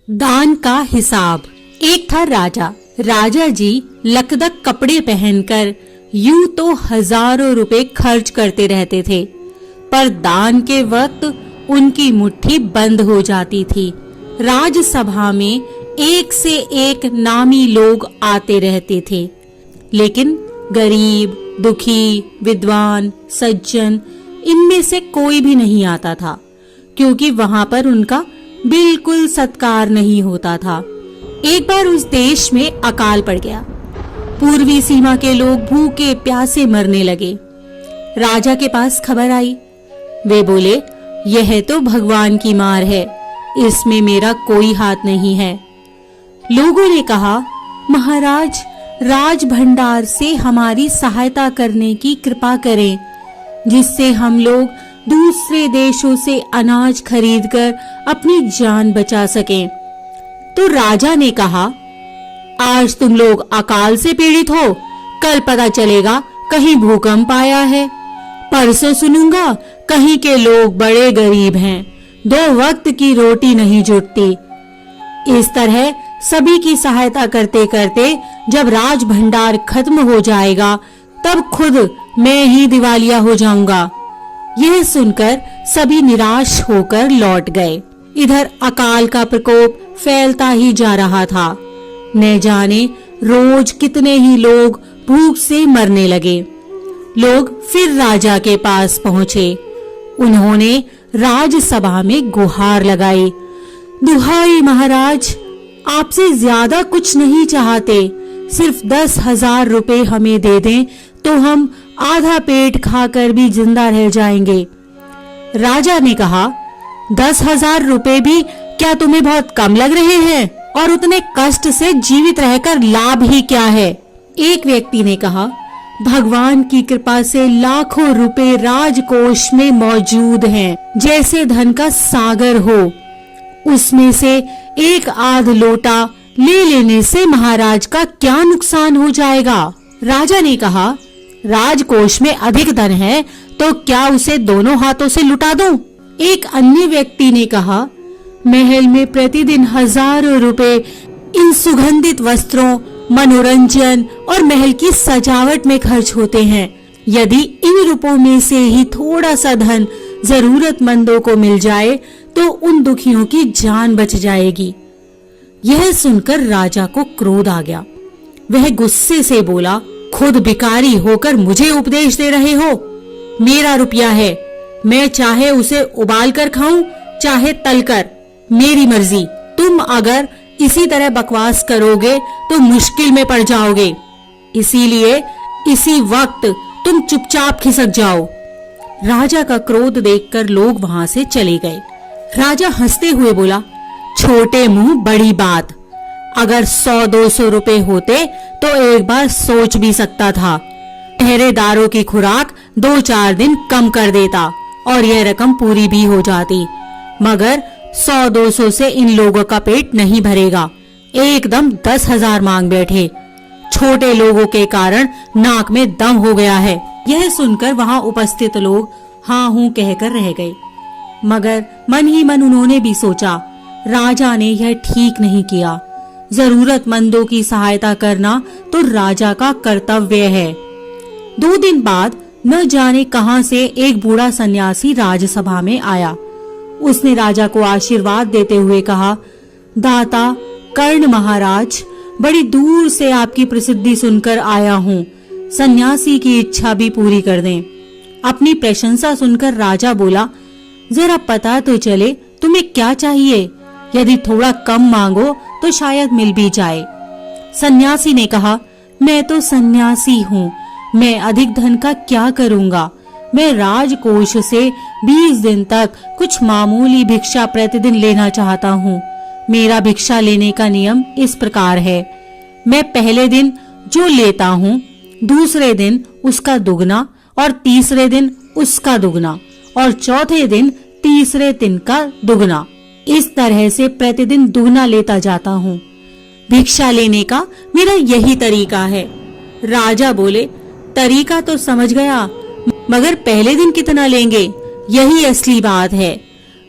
दान का हिसाब। एक था राजा। राजा जी लकदक कपड़े पहनकर यूं तो हजारों रुपए खर्च करते रहते थे, पर दान के वक्त उनकी मुट्ठी बंद हो जाती थी। राजसभा में एक से एक नामी लोग आते रहते थे, लेकिन गरीब, दुखी, विद्वान, सज्जन इनमें से कोई भी नहीं आता था, क्योंकि वहां पर उनका बिल्कुल सत्कार नहीं होता था। एक बार उस देश में अकाल पड़ गया। पूर्वी सीमा के लोग भूखे प्यासे मरने लगे। राजा के पास खबर आई। वे बोले, यह तो भगवान की मार है, इसमें मेरा कोई हाथ नहीं है। लोगों ने कहा, महाराज, राज भंडार से हमारी सहायता करने की कृपा करें, जिससे हम लोग दूसरे देशों से अनाज खरीदकर अपनी जान बचा सकें। तो राजा ने कहा, आज तुम लोग अकाल से पीड़ित हो, कल पता चलेगा कहीं भूकंप आया है, परसों सुनूंगा कहीं के लोग बड़े गरीब हैं, 2 वक्त की रोटी नहीं जुटती। इस तरह सभी की सहायता करते करते जब राज भंडार खत्म हो जाएगा, तब खुद मैं ही दिवालिया हो जाऊंगा। यह सुनकर सभी निराश होकर लौट गए। इधर अकाल का प्रकोप फैलता ही जा रहा था। न जाने रोज कितने ही लोग भूख से मरने लगे। लोग फिर राजा के पास पहुंचे। उन्होंने राजसभा में गुहार लगाई, दुहाई महाराज, आपसे ज्यादा कुछ नहीं चाहते, सिर्फ 10,000 रुपए हमें दे दें तो हम आधा पेट खाकर भी जिंदा रह जाएंगे। राजा ने कहा, 10,000 रुपए भी क्या तुम्हें बहुत कम लग रहे हैं? और उतने कष्ट से जीवित रहकर लाभ ही क्या है? एक व्यक्ति ने कहा, भगवान की कृपा से लाखों रुपए राजकोष में मौजूद हैं, जैसे धन का सागर हो। उसमें से एक आध लोटा ले लेने से महाराज का क्या नुकसान हो जाएगा? राजा ने कहा, राजकोष में अधिक धन है तो क्या उसे दोनों हाथों से लुटा दूं? एक अन्य व्यक्ति ने कहा, महल में प्रतिदिन हजारों रुपए इन सुगंधित वस्त्रों, मनोरंजन और महल की सजावट में खर्च होते हैं। यदि इन रुपयों में से ही थोड़ा सा धन जरूरतमंदों को मिल जाए तो उन दुखियों की जान बच जाएगी। यह सुनकर राजा को क्रोध आ गया। वह गुस्से से बोला, खुद भिखारी होकर मुझे उपदेश दे रहे हो? मेरा रुपया है, मैं चाहे उसे उबाल कर खाऊं, चाहे तलकर, मेरी मर्जी। तुम अगर इसी तरह बकवास करोगे तो मुश्किल में पड़ जाओगे। इसीलिए इसी वक्त तुम चुपचाप खिसक जाओ। राजा का क्रोध देखकर लोग वहां से चले गए। राजा हंसते हुए बोला, छोटे मुंह बड़ी बात, अगर 100-200 रुपए होते तो एक बार सोच भी सकता था। पहरेदारों की खुराक 2-4 दिन कम कर देता और यह रकम पूरी भी हो जाती, मगर 100-200 से इन लोगों का पेट नहीं भरेगा। एकदम 10,000 मांग बैठे। छोटे लोगों के कारण नाक में दम हो गया है। यह सुनकर वहां उपस्थित लोग हाँ हूं कहकर रह गए, मगर मन ही मन उन्होंने भी सोचा, राजा ने यह ठीक नहीं किया। जरूरतमंदों की सहायता करना तो राजा का कर्तव्य है। 2 दिन बाद न जाने कहां से एक बूढ़ा सन्यासी राजसभा में आया। उसने राजा को आशीर्वाद देते हुए कहा, दाता कर्ण महाराज, बड़ी दूर से आपकी प्रसिद्धि सुनकर आया हूँ, सन्यासी की इच्छा भी पूरी कर दें। अपनी प्रशंसा सुनकर राजा बोला, जरा पता तो चले तुम्हें क्या चाहिए, यदि थोड़ा कम मांगो तो शायद मिल भी जाए। सन्यासी ने कहा, मैं तो सन्यासी हूँ, मैं अधिक धन का क्या करूँगा? मैं राजकोष से 20 दिन तक कुछ मामूली भिक्षा प्रतिदिन लेना चाहता हूँ। मेरा भिक्षा लेने का नियम इस प्रकार है, मैं पहले दिन जो लेता हूँ, दूसरे दिन उसका दुगना और तीसरे दिन उसका दुगना और चौथे दिन तीसरे दिन का दुगना, इस तरह से प्रतिदिन दुगना लेता जाता हूँ। भिक्षा लेने का मेरा यही तरीका है। राजा बोले, तरीका तो समझ गया, मगर पहले दिन कितना लेंगे, यही असली बात है।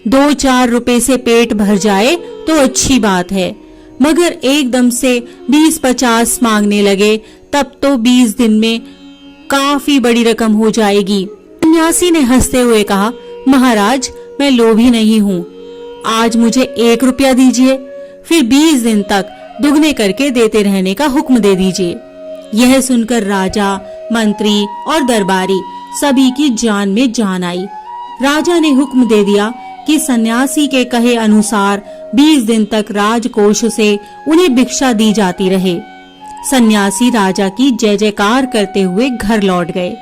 2-4 रुपए से पेट भर जाए तो अच्छी बात है, मगर एकदम से 20-50 मांगने लगे तब तो 20 दिन में काफी बड़ी रकम हो जाएगी। सन्यासी ने हंसते हुए कहा, महाराज मैं लोभी नहीं हूँ, आज मुझे 1 रुपया दीजिए, फिर 20 दिन तक दुगने करके देते रहने का हुक्म दे दीजिए। यह सुनकर राजा, मंत्री और दरबारी सभी की जान में जान आई। राजा ने हुक्म दे दिया कि सन्यासी के कहे अनुसार 20 दिन तक राजकोष से उन्हें भिक्षा दी जाती रहे। सन्यासी राजा की जय जयकार करते हुए घर लौट गए।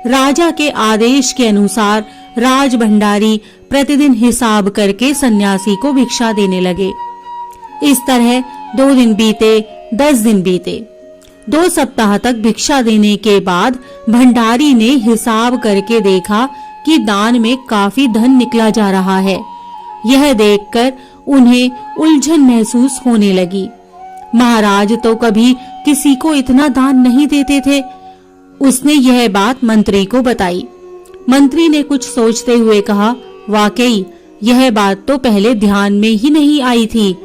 राजा के आदेश के अनुसार राज भंडारी प्रतिदिन हिसाब करके सन्यासी को भिक्षा देने लगे। इस तरह 2 दिन बीते, 10 दिन बीते। 2 सप्ताह तक भिक्षा देने के बाद भंडारी ने हिसाब करके देखा कि दान में काफी धन निकला जा रहा है। यह देखकर उन्हें उलझन महसूस होने लगी। महाराज तो कभी किसी को इतना दान नहीं देते थे। उसने यह बात मंत्री को बताई। मंत्री ने कुछ सोचते हुए कहा, वाकई यह बात तो पहले ध्यान में ही नहीं आई थी,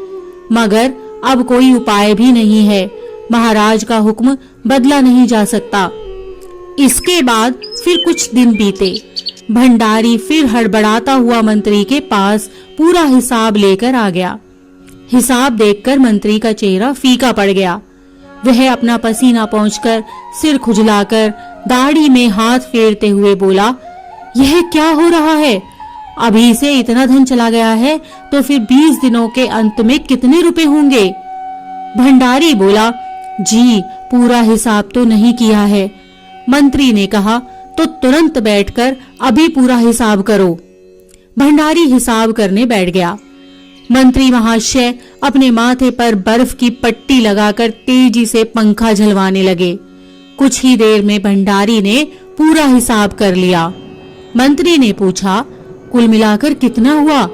मगर अब कोई उपाय भी नहीं है। महाराज का हुक्म बदला नहीं जा सकता। इसके बाद फिर कुछ दिन बीते। भंडारी फिर हड़बड़ाता हुआ मंत्री के पास पूरा हिसाब लेकर आ गया। हिसाब देखकर मंत्री का चेहरा फीका पड़ गया। वह अपना पसीना पोंछकर, सिर खुजलाकर, दाढ़ी में हाथ फेरते हुए बोला, यह क्या हो रहा है? अभी से इतना धन चला गया है तो फिर 20 दिनों के अंत में कितने रुपए होंगे? भंडारी बोला, जी पूरा हिसाब तो नहीं किया है। मंत्री ने कहा, तो तुरंत बैठकर अभी पूरा हिसाब करो। भंडारी हिसाब करने बैठ गया। मंत्री महाशय अपने माथे पर बर्फ की पट्टी लगाकर तेजी से पंखा झलवाने लगे। कुछ ही देर में भंडारी ने पूरा हिसाब कर लिया। मंत्री ने पूछा, कुल मिलाकर कितना हुआ?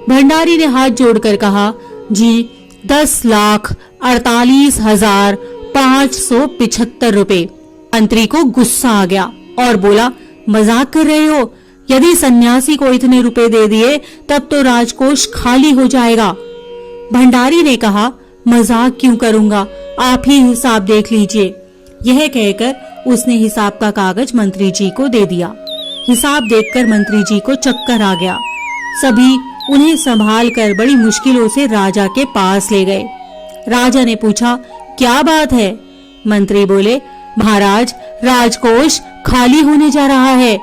भंडारी ने हाथ जोड़कर कहा, जी 10,48,575 रुपए। मंत्री को गुस्सा आ गया और बोला, मजाक कर रहे हो? यदि सन्यासी को इतने रुपए दे दिए तब तो राजकोष खाली हो जाएगा। भंडारी ने कहा, मजाक क्यों करूंगा, आप ही हिसाब देख लीजिए। यह कहकर उसने हिसाब का कागज मंत्री जी को दे दिया। हिसाब देखकर मंत्री जी को चक्कर आ गया। सभी उन्हें संभाल कर बड़ी मुश्किलों से राजा के पास ले गए। राजा ने पूछा, क्या बात है? मंत्री बोले, महाराज राजकोष खाली होने जा रहा है।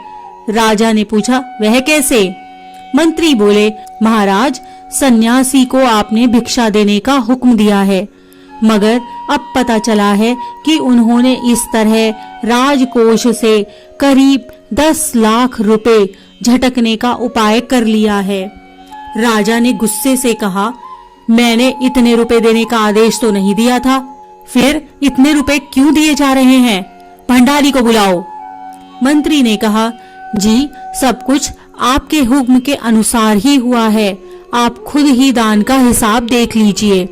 राजा ने पूछा, वह कैसे? मंत्री बोले, महाराज सन्यासी को आपने भिक्षा देने का हुक्म दिया है, मगर अब पता चला है कि उन्होंने इस तरह राजकोष से करीब 10 लाख रुपए झटकने का उपाय कर लिया है। राजा ने गुस्से से कहा, मैंने इतने रुपए देने का आदेश तो नहीं दिया था, फिर इतने रुपए क्यों दिए जा रहे हैं? भंडारी को बुलाओ। मंत्री ने कहा, जी सब कुछ आपके हुक्म के अनुसार ही हुआ है, आप खुद ही दान का हिसाब देख लीजिए।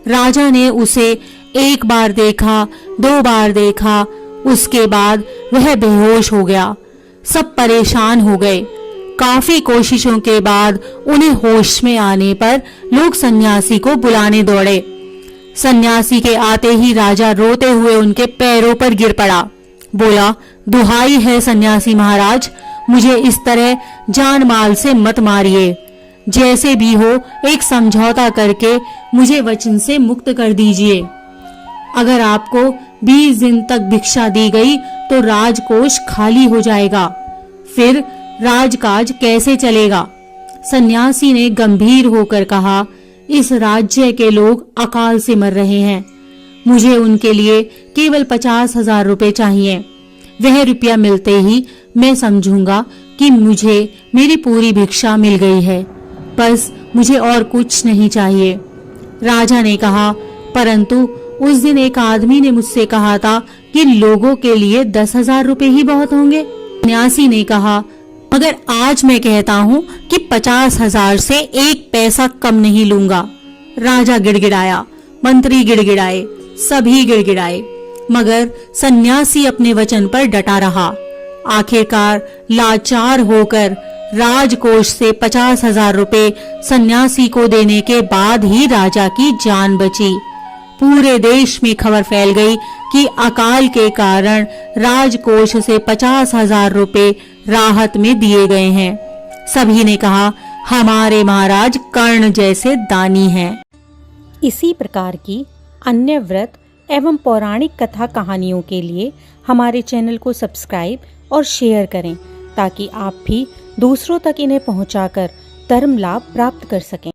राजा ने उसे 1 बार देखा, 2 बार देखा, उसके बाद वह बेहोश हो गया। सब परेशान हो गए। काफी कोशिशों के बाद उन्हें होश में आने पर लोग सन्यासी को बुलाने दौड़े। सन्यासी के आते ही राजा रोते हुए उनके पैरों पर गिर पड़ा। बोला, दुहाई है सन्यासी महाराज, मुझे इस तरह जान माल से मत मारिए। जैसे भी हो एक समझौता करके मुझे वचन से मुक्त कर दीजिए। अगर आपको 20 दिन तक भिक्षा दी गई तो राजकोष खाली हो जाएगा, फिर राजकाज कैसे चलेगा? सन्यासी ने गंभीर होकर कहा, इस राज्य के लोग अकाल से मर रहे हैं, मुझे उनके लिए केवल 50,000 रुपए चाहिए। वह रुपया मिलते ही मैं समझूंगा कि मुझे मेरी पूरी भिक्षा मिल गई है, बस मुझे और कुछ नहीं चाहिए। राजा ने कहा, परंतु उस दिन एक आदमी ने मुझसे कहा था कि लोगों के लिए 10,000 रुपए ही बहुत होंगे। सन्यासी ने कहा, मगर आज मैं कहता हूँ कि 50,000 से 1 पैसा कम नहीं लूंगा। राजा गिड़गिड़ाया, मंत्री गिड़गिड़ाए, सभी गिड़गिड़ाए, मगर सन्यासी अपने वचन पर डटा रहा। आखिरकार लाचार होकर राजकोष से 50,000 रुपए सन्यासी को देने के बाद ही राजा की जान बची। पूरे देश में खबर फैल गई कि अकाल के कारण राजकोष से 50,000 रुपए राहत में दिए गए हैं। सभी ने कहा, हमारे महाराज कर्ण जैसे दानी हैं। इसी प्रकार की अन्य व्रत एवं पौराणिक कथा कहानियों के लिए हमारे चैनल को सब्सक्राइब और शेयर करें, ताकि आप भी दूसरों तक इन्हें पहुंचाकर धर्म लाभ प्राप्त कर सकें।